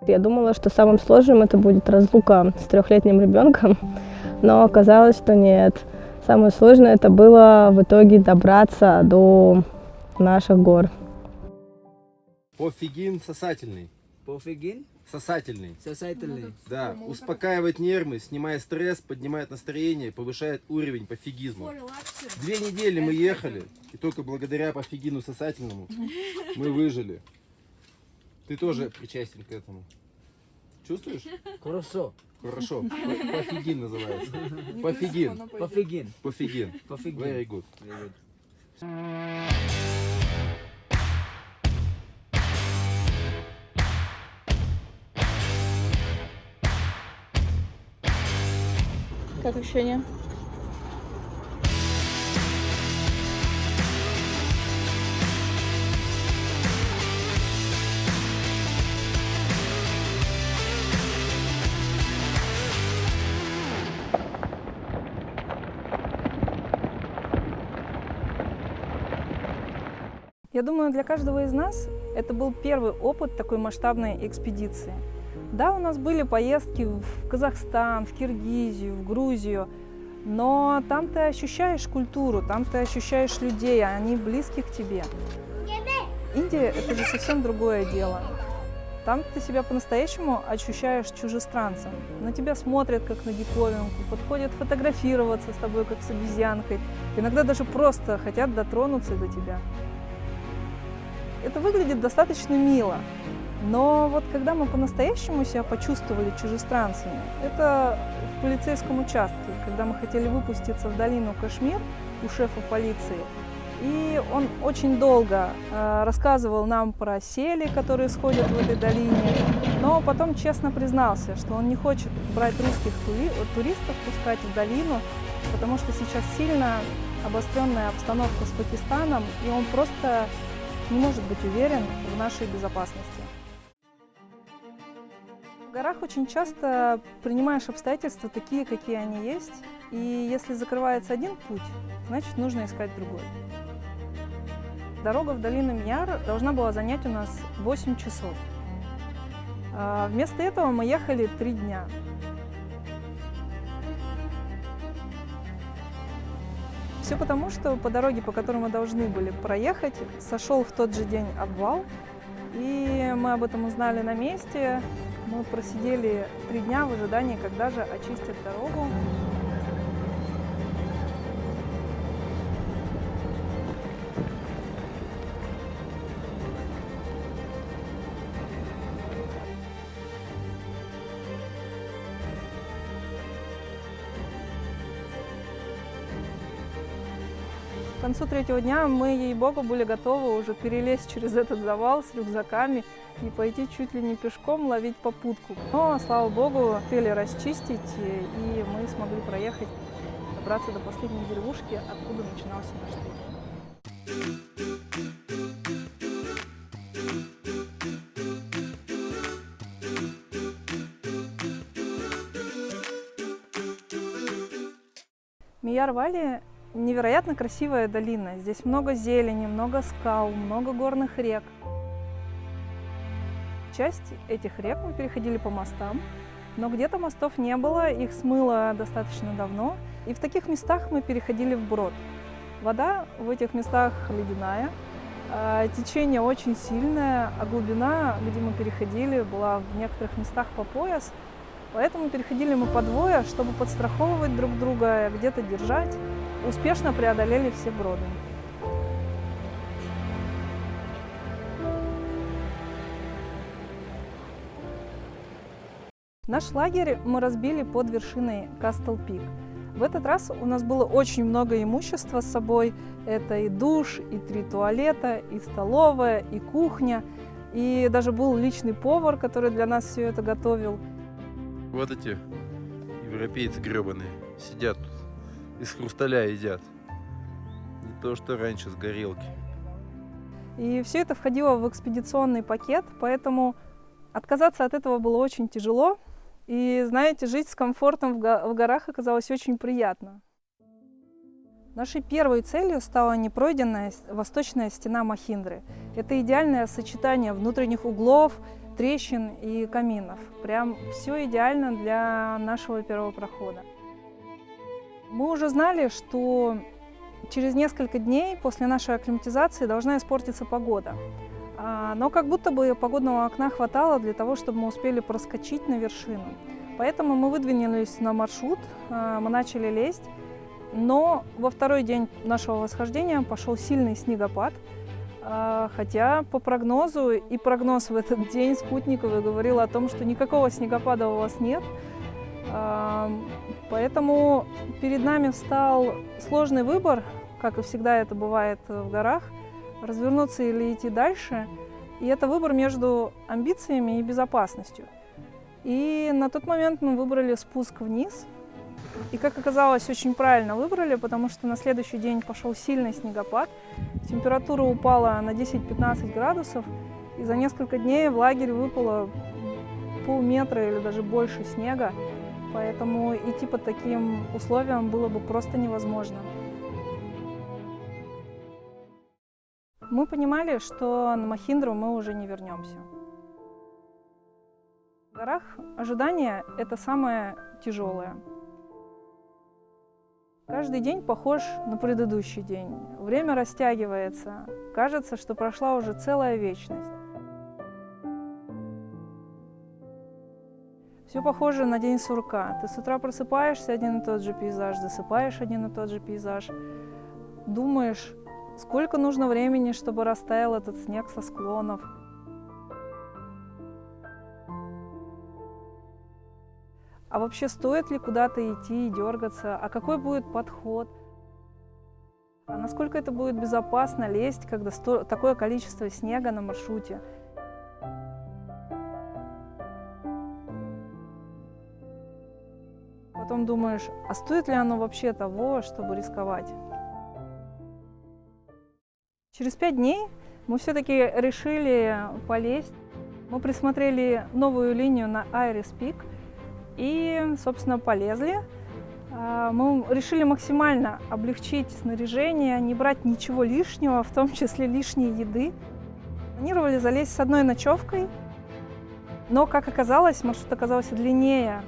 Я думала, что самым сложным это будет разлука с 3-летним ребенком, но оказалось, что нет. Самое сложное это было в итоге добраться до наших гор. Пофигин сосательный. Пофигин? Сосательный. Сосательный. Да, успокаивает нервы, снимает стресс, поднимает настроение, повышает уровень пофигизма. 2 недели мы ехали, и только благодаря пофигину сосательному мы выжили. Ты тоже причастен к этому. Чувствуешь? Хорошо. Хорошо. Пофигин называется. Пофигин. Пофигин. Пофигин. Пофигин. Very good. Very good. Как ощущения? Я думаю, для каждого из нас это был первый опыт такой масштабной экспедиции. Да, у нас были поездки в Казахстан, в Киргизию, в Грузию, но там ты ощущаешь культуру, там ты ощущаешь людей, они близки к тебе. Индия – это же совсем другое дело. Там ты себя по-настоящему ощущаешь чужестранцем. На тебя смотрят как на диковинку, подходят фотографироваться с тобой как с обезьянкой. Иногда даже просто хотят дотронуться до тебя. Это выглядит достаточно мило, но вот когда мы по-настоящему себя почувствовали чужестранцами, это в полицейском участке, когда мы хотели выпуститься в долину Кашмир у шефа полиции, и он очень долго рассказывал нам про сели, которые сходят в этой долине, но потом честно признался, что он не хочет брать русских туристов, пускать в долину, потому что сейчас сильно обостренная обстановка с Пакистаном, и он просто не может быть уверен в нашей безопасности. В горах очень часто принимаешь обстоятельства такие, какие они есть, и если закрывается один путь, значит нужно искать другой. Дорога в долину Мьяр должна была занять у нас 8 часов. Вместо этого мы ехали 3 дня. Все потому, что по дороге, по которой мы должны были проехать, сошел в тот же день обвал, и мы об этом узнали на месте. Мы просидели 3 дня в ожидании, когда же очистят дорогу. К концу 3-го дня мы, ей-богу, были готовы уже перелезть через этот завал с рюкзаками и пойти чуть ли не пешком ловить попутку. Но, слава богу, успели расчистить, и мы смогли проехать, добраться до последней деревушки, откуда начинался наш путь. Мьяр-Вали – невероятно красивая долина. Здесь много зелени, много скал, много горных рек. Часть этих рек мы переходили по мостам, но где-то мостов не было, их смыло достаточно давно. И в таких местах мы переходили вброд. Вода в этих местах ледяная, течение очень сильное, а глубина, где мы переходили, была в некоторых местах по пояс. Поэтому переходили мы по двое, чтобы подстраховывать друг друга, где-то держать. Успешно преодолели все броды. Наш лагерь мы разбили под вершиной Кастл-Пик. В этот раз у нас было очень много имущества с собой. Это и душ, и 3 туалета, и столовая, и кухня. И даже был личный повар, который для нас все это готовил. Вот эти европейцы гребаные сидят тут, из хрусталя едят. Не то, что раньше с горелки. И все это входило в экспедиционный пакет, поэтому отказаться от этого было очень тяжело. И, знаете, жить с комфортом в горах оказалось очень приятно. Нашей первой целью стала непройденная восточная стена Махиндры. Это идеальное сочетание внутренних углов, трещин и каминов. Прям все идеально для нашего первого прохода. Мы уже знали, что через несколько дней после нашей акклиматизации должна испортиться погода. Но как будто бы погодного окна хватало для того, чтобы мы успели проскочить на вершину. Поэтому мы выдвинулись на маршрут, мы начали лезть. Но во второй день нашего восхождения пошел сильный снегопад. Хотя по прогнозу, и прогноз в этот день спутниковый говорил о том, что никакого снегопада у вас нет. Поэтому перед нами встал сложный выбор, как и всегда это бывает в горах, развернуться или идти дальше. И это выбор между амбициями и безопасностью. И на тот момент мы выбрали спуск вниз. И, как оказалось, очень правильно выбрали, потому что на следующий день пошел сильный снегопад. Температура упала на 10-15 градусов. И за несколько дней в лагерь выпало полметра или даже больше снега. Поэтому идти под таким условиям было бы просто невозможно. Мы понимали, что на Махиндру мы уже не вернемся. В горах ожидание – это самое тяжелое. Каждый день похож на предыдущий день. Время растягивается. Кажется, что прошла уже целая вечность. Все похоже на день сурка. Ты с утра просыпаешься, один и тот же пейзаж, засыпаешь, один и тот же пейзаж. Думаешь, сколько нужно времени, чтобы растаял этот снег со склонов. А вообще стоит ли куда-то идти и дергаться? А какой будет подход? А насколько это будет безопасно лезть, когда такое количество снега на маршруте? Потом думаешь, а стоит ли оно вообще того, чтобы рисковать? Через 5 дней мы все-таки решили полезть. Мы присмотрели новую линию на Айрис Пик и, собственно, полезли. Мы решили максимально облегчить снаряжение, не брать ничего лишнего, в том числе лишней еды. Планировали залезть с одной ночевкой, но, как оказалось, маршрут оказался длиннее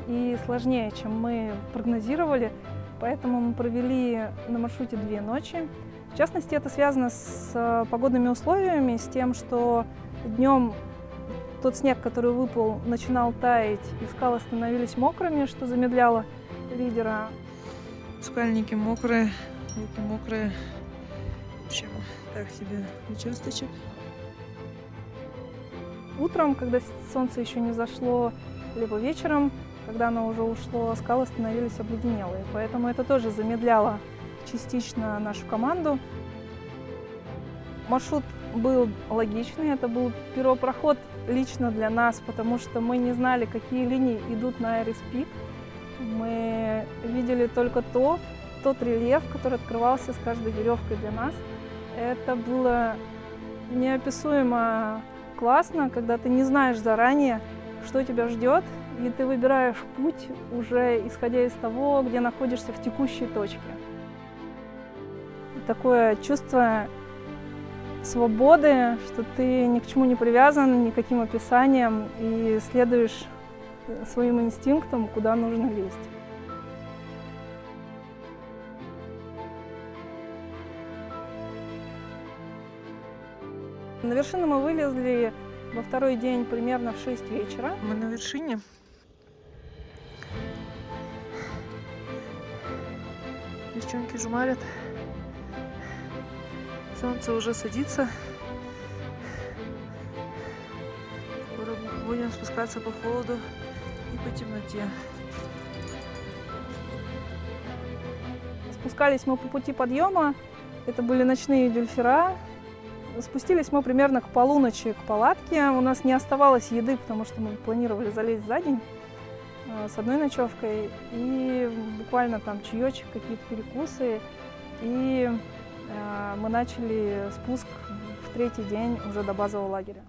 и сложнее, чем мы прогнозировали, поэтому мы провели на маршруте 2 ночи. В частности, это связано с погодными условиями, с тем, что днем тот снег, который выпал, начинал таять, и скалы становились мокрыми, что замедляло лидера. Скальники мокрые, руки мокрые. В общем, так себе участочек. Утром, когда солнце еще не зашло, либо вечером, когда оно уже ушло, скалы становились обледенелые. Поэтому это тоже замедляло частично нашу команду. Маршрут был логичный, это был первопроход лично для нас, потому что мы не знали, какие линии идут на Айрис Пик. Мы видели только тот рельеф, который открывался с каждой веревкой для нас. Это было неописуемо классно, когда ты не знаешь заранее, что тебя ждет, и ты выбираешь путь уже исходя из того, где находишься в текущей точке. Такое чувство свободы, что ты ни к чему не привязан, никаким описанием, и следуешь своим инстинктам, куда нужно лезть. На вершину мы вылезли во второй день примерно в 6 вечера. Мы на вершине. Девчонки жмарят. Солнце уже садится. Скоро будем спускаться по холоду и по темноте. Спускались мы по пути подъема. Это были ночные дюльфера. Спустились мы примерно к полуночи к палатке. У нас не оставалось еды, потому что мы планировали залезть за день с одной ночевкой. И буквально там чаечек, какие-то перекусы. И мы начали спуск в 3-й день уже до базового лагеря.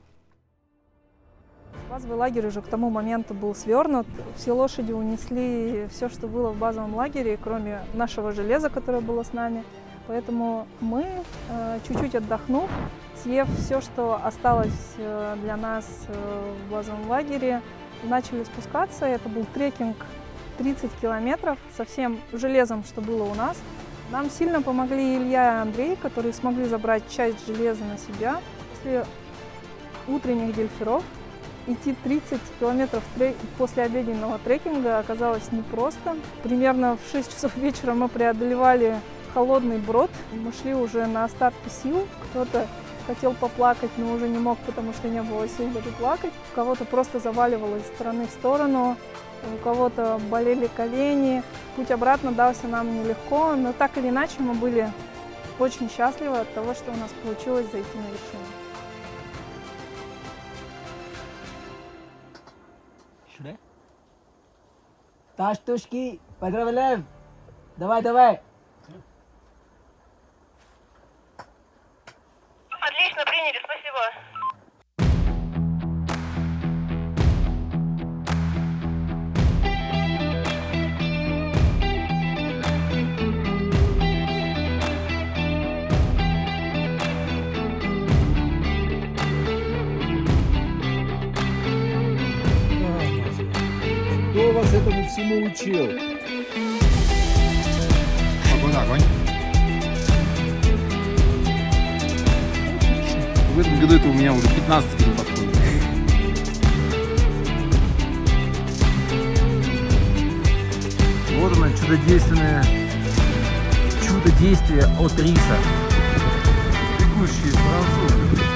Базовый лагерь уже к тому моменту был свернут. Все лошади унесли все, что было в базовом лагере, кроме нашего железа, которое было с нами. Поэтому мы, чуть-чуть отдохнув, съев все, что осталось для нас в базовом лагере, начали спускаться. Это был трекинг 30 километров со всем железом, что было у нас. Нам сильно помогли Илья и Андрей, которые смогли забрать часть железа на себя. После утренних дельферов идти 30 километров после обеденного трекинга оказалось непросто. Примерно в 6 часов вечера мы преодолевали холодный брод. Мы шли уже на остатки сил. Кто-то хотел поплакать, но уже не мог, потому что не было сил даже плакать. Кого-то просто заваливало из стороны в сторону, у кого-то болели колени. Путь обратно дался нам нелегко, но так или иначе мы были очень счастливы от того, что у нас получилось зайти на вершину. Сюда? Таштушки, поздравляем! Давай, давай! Отлично, приняли, спасибо. Кто вас этому всему учил? Огонь. В этом году это у меня уже 15 не подходит. Вот оно, чудодействие от риса. Бегущие сразу.